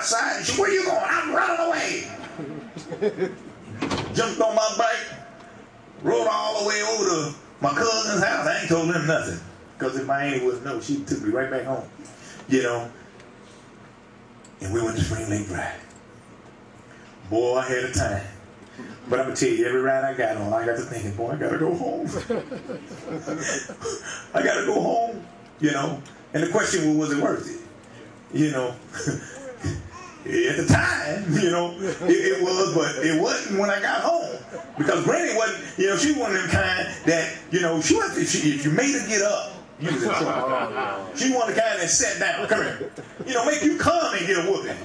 outside. And she, where you going? I'm running away. Jumped on my bike, rode all the way over to my cousin's house. I ain't told him nothing. Because if my auntie wouldn't know, she took me right back home. You know. And we went to Spring Lake Drive. Boy, I had a time. But I'm going to tell you, every ride I got on, I got to thinking, boy, I got to go home. I got to go home, you know. And the question was it worth it? You know, at the time, you know, it was, but it wasn't when I got home. Because Granny wasn't, you know, she was one of them kind that, you know, she wasn't, if you made her get up, you was in trouble. She wanted the kind that sat down, come here. You know, make you come and get a whooping.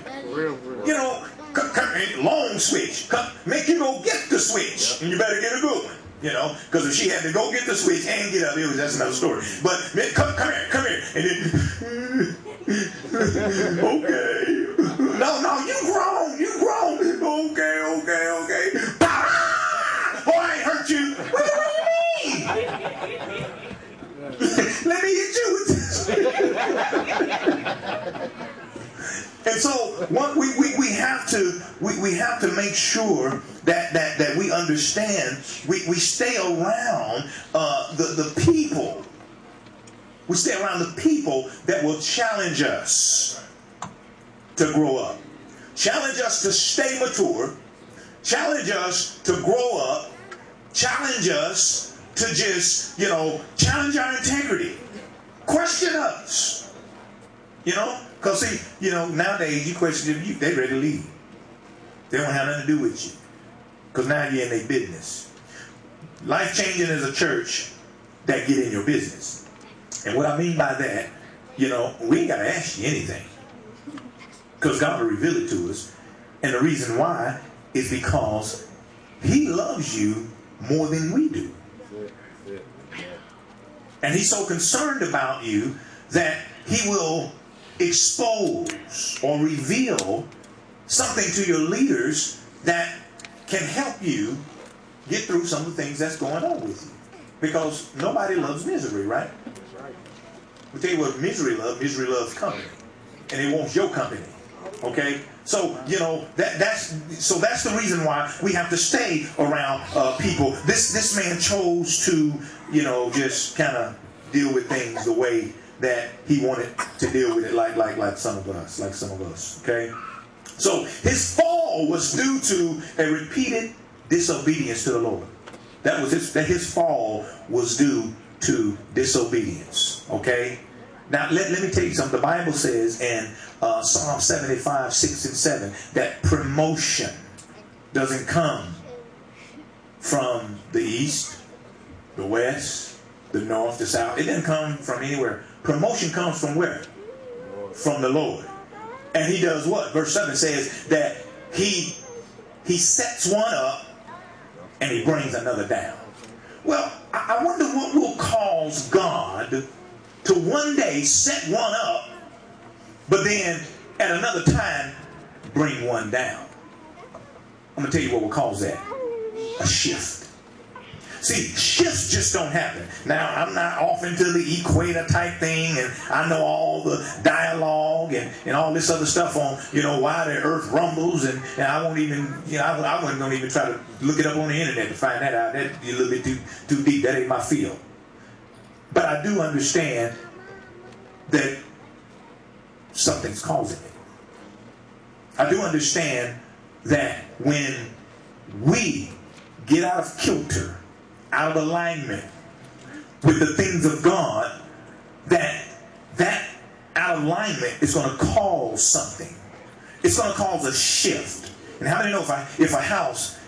You know, come here, long switch. Make you go get the switch. And you better get a good one. You know, because if she had to go get the switch and get up, that's another story. But come here. And then, okay. No, you grown. Okay. Boy, I ain't hurt you. What do you mean? Let me hit you with this. And so what we have to make sure that we understand, we stay around the people. We stay around the people that will challenge us to grow up. Challenge us to stay mature. Challenge us to grow up. Challenge us to just, you know, challenge our integrity. Question us. You know? Because, see, you know, nowadays you question you, they ready to leave. They don't have nothing to do with you. Because now you're in their business. Life changing is a church that get in your business. And what I mean by that, you know, we ain't got to ask you anything. Because God will reveal it to us. And the reason why is because He loves you more than we do. And He's so concerned about you that He will expose or reveal something to your leaders that can help you get through some of the things that's going on with you. Because nobody loves misery, right? I'll tell you what misery loves company. And it wants your company. Okay? So, you know, that's the reason why we have to stay around people. This man chose to, you know, just kind of deal with things the way that he wanted to deal with it, like some of us. Okay? So his fall was due to a repeated disobedience to the Lord. His fall was due to disobedience. Okay? Now, let me tell you something. The Bible says in Psalm 75, 6 and 7, that promotion doesn't come from the east, the west, the north, the south. It doesn't come from anywhere. Promotion comes from where? From the Lord. And He does what? Verse 7 says that He sets one up and He brings another down. Well, I wonder what will cause God to one day set one up, but then at another time bring one down. I'm going to tell you what will cause that. A shift. See, shifts just don't happen. Now, I'm not off into the equator type thing, and I know all the dialogue and all this other stuff on, you know, why the earth rumbles, and I won't even, you know, I wasn't going to even try to look it up on the internet to find that out. That'd be a little bit too deep. That ain't my field. But I do understand that something's causing it. I do understand that when we get out of kilter, out of alignment with the things of God, that out of alignment is going to cause something. It's going to cause a shift. And how many know if a house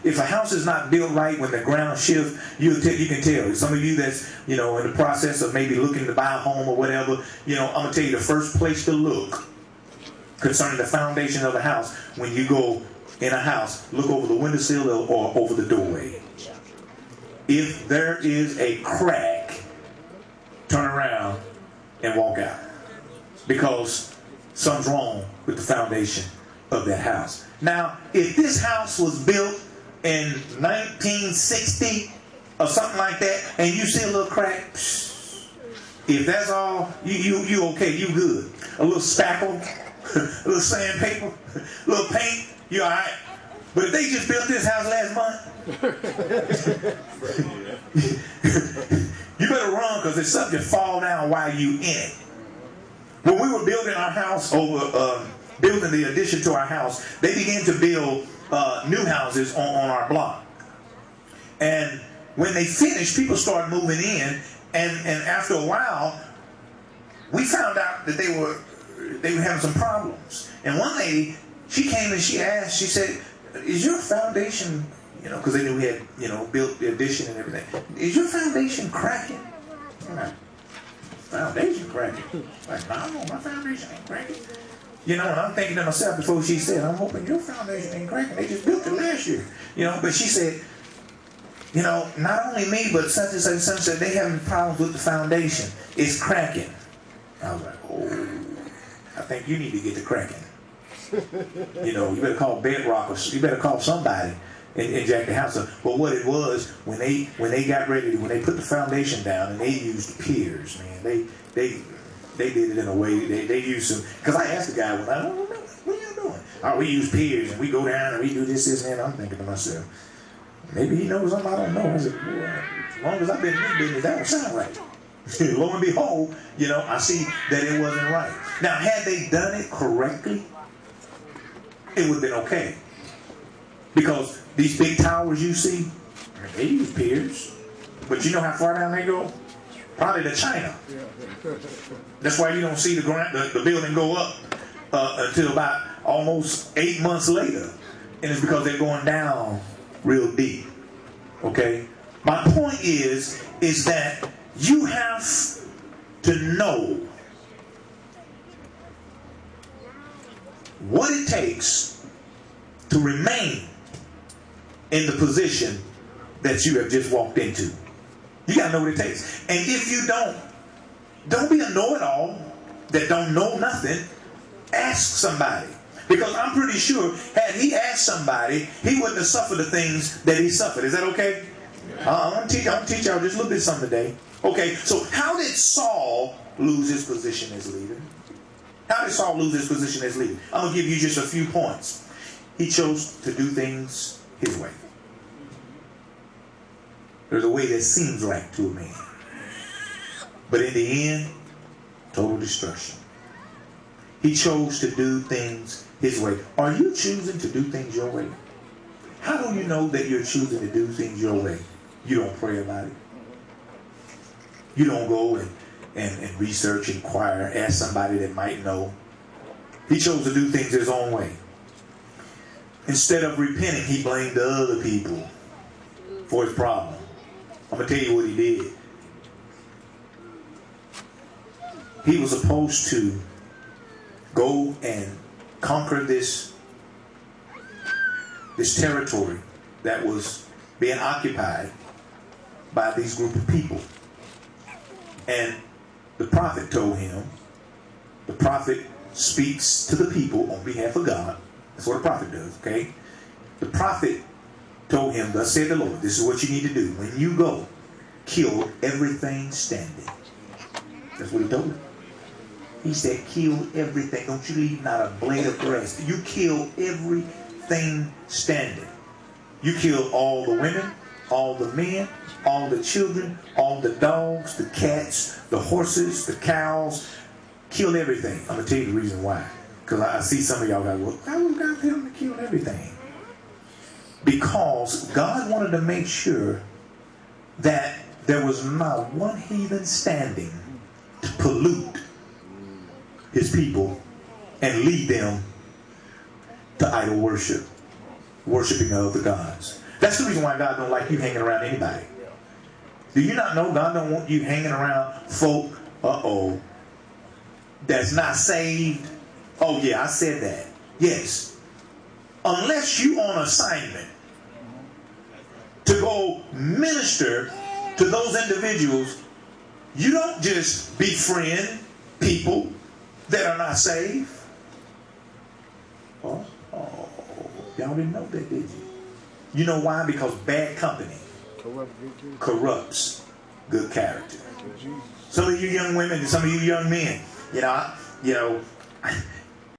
is not built right, when the ground shifts, you can tell. Some of you that's, you know, in the process of maybe looking to buy a home or whatever, you know, I'm going to tell you the first place to look concerning the foundation of a house, when you go in a house, look over the windowsill or over the doorway. If there is a crack, turn around and walk out. Because something's wrong with the foundation of that house. Now, if this house was built in 1960 or something like that, and you see a little crack, if that's all, you okay, you good. A little spackle, a little sandpaper, a little paint, you all right. But if they just built this house last month, you better run, because it's something to fall down while you in it. When we were building our house building the addition to our house, they began to build new houses on our block. And when they finished, people started moving in, and after a while, we found out that they were having some problems. And one lady, she came and she asked, she said, "Is your foundation," because they knew we had, built the addition and everything, "is your foundation cracking?" I'm like, "Foundation cracking?" Like, "No, my foundation ain't cracking." And I'm thinking to myself before she said, "I'm hoping your foundation ain't cracking. They just built it last year." But she said, "Not only me, but such and such and such said they having problems with the foundation. It's cracking." I was like, "Oh, I think you need to get to cracking. You better call Bedrock, or you better call somebody and jack the house up." But what it was, when they put the foundation down, and they used piers, man, they did it in a way, they used some, because I asked the guy, "What are y'all doing?" "Oh, we use piers, and we go down, and we do this, and that." I'm thinking to myself, maybe he knows something I don't know. I said, "Well, as long as I've been in this business, that don't sound right." Lo and behold, I see that it wasn't right. Now, had they done it correctly, it would have been okay. Because these big towers you see, they use piers. But you know how far down they go? Probably to China. That's why you don't see the building go up until about almost 8 months later. And it's because they're going down real deep. Okay? My point is that you have to know what it takes to remain in the position that you have just walked into. You got to know what it takes. And if you don't be a know-it-all that don't know nothing. Ask somebody. Because I'm pretty sure had he asked somebody, he wouldn't have suffered the things that he suffered. Is that okay? I'm going to teach y'all just a little bit something today. Okay, so how did Saul lose his position as leader? How did Saul lose his position as leader? I'm going to give you just a few points. He chose to do things his way. There's a way that seems right to a man. But in the end, total destruction. He chose to do things his way. Are you choosing to do things your way? How do you know that you're choosing to do things your way? You don't pray about it. You don't go and research, inquire, ask somebody that might know. He chose to do things his own way. Instead of repenting, he blamed the other people for his problem. I'm going to tell you what he did. He was supposed to go and conquer this territory that was being occupied by these group of people. And the prophet told him, the prophet speaks to the people on behalf of God. That's what a prophet does, okay? The prophet told him, thus said the Lord, this is what you need to do. When you go, kill everything standing. That's what he told him. He said, kill everything. Don't you leave not a blade of grass. You kill everything standing. You kill all the women, all the men, all the children, all the dogs, the cats, the horses, the cows. Kill everything. I'm going to tell you the reason why. Because I see some of y'all go, well, how would God tell him to kill everything? Because God wanted to make sure that there was not one heathen standing to pollute his people and lead them to idol worship, worshiping other gods. That's the reason why God don't like you hanging around anybody. Do you not know God don't want you hanging around folk, that's not saved? Oh yeah, I said that. Yes. Unless you on assignment to go minister to those individuals, you don't just befriend people that are not saved. Oh, y'all didn't know that, did you? You know why? Because bad company corrupts good character. Some of you young women and some of you young men,